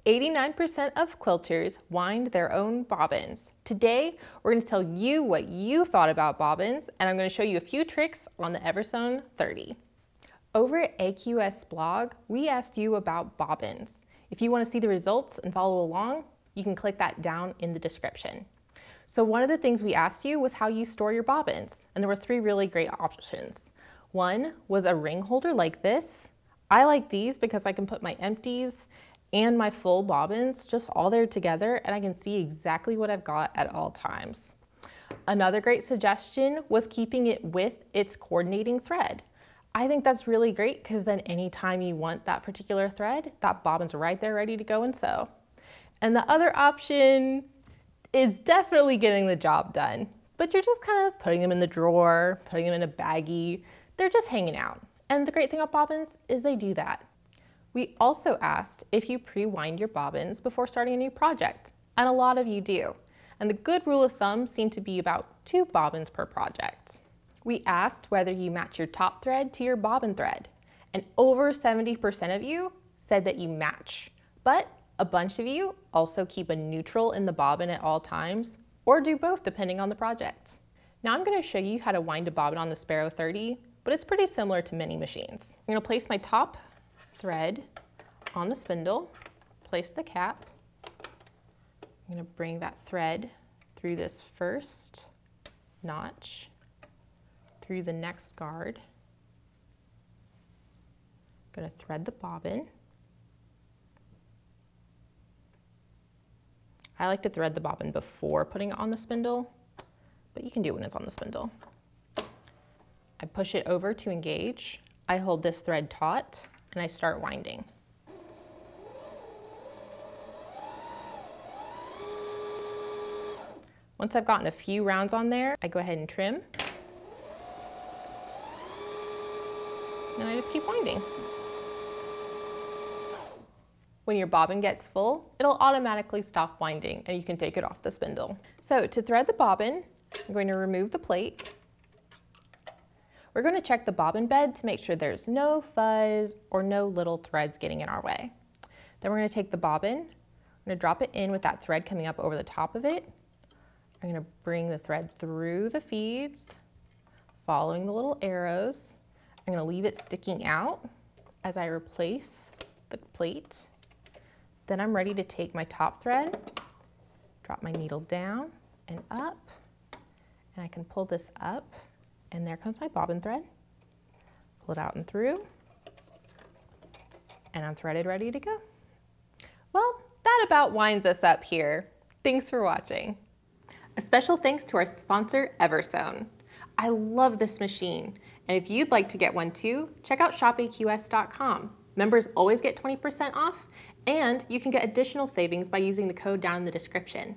89% of quilters wind their own bobbins. Today, we're going to tell you what you thought about bobbins, and I'm going to show you a few tricks on the Eversewn 30. Over at AQS blog, we asked you about bobbins. If you want to see the results and follow along, you can click that down in the description. So one of the things we asked you was how you store your bobbins, and there were 3 really great options. One was a ring holder like this. I like these because I can put my empties and my full bobbins just all there together, and I can see exactly what I've got at all times. Another great suggestion was keeping it with its coordinating thread. I think that's really great because then anytime you want that particular thread, that bobbin's right there ready to go and sew. And the other option is definitely getting the job done, but you're just kind of putting them in the drawer, putting them in a baggie. They're just hanging out. And the great thing about bobbins is they do that. We also asked if you pre-wind your bobbins before starting a new project, and a lot of you do. And the good rule of thumb seemed to be about 2 bobbins per project. We asked whether you match your top thread to your bobbin thread, and over 70% of you said that you match, but a bunch of you also keep a neutral in the bobbin at all times, or do both depending on the project. Now I'm going to show you how to wind a bobbin on the Sparrow 30, but it's pretty similar to many machines. I'm going to place my top thread on the spindle, place the cap. I'm going to bring that thread through this first notch, through the next guard. I'm going to thread the bobbin. I like to thread the bobbin before putting it on the spindle, but you can do it when it's on the spindle. I push it over to engage. I hold this thread taut and I start winding. Once I've gotten a few rounds on there, I go ahead and trim. And I just keep winding. When your bobbin gets full, it'll automatically stop winding and you can take it off the spindle. So to thread the bobbin, I'm going to remove the plate. We're going to check the bobbin bed to make sure there's no fuzz or no little threads getting in our way. Then we're going to take the bobbin, I'm going to drop it in with that thread coming up over the top of it. I'm going to bring the thread through the feeds, following the little arrows. I'm going to leave it sticking out as I replace the plate. Then I'm ready to take my top thread, drop my needle down and up, and I can pull this up. And there comes my bobbin thread. Pull it out and through, and I'm threaded ready to go. Well, that about winds us up here. Thanks for watching. A special thanks to our sponsor, Eversewn. I love this machine, and if you'd like to get one too, check out shopaqs.com. Members always get 20% off, and you can get additional savings by using the code down in the description.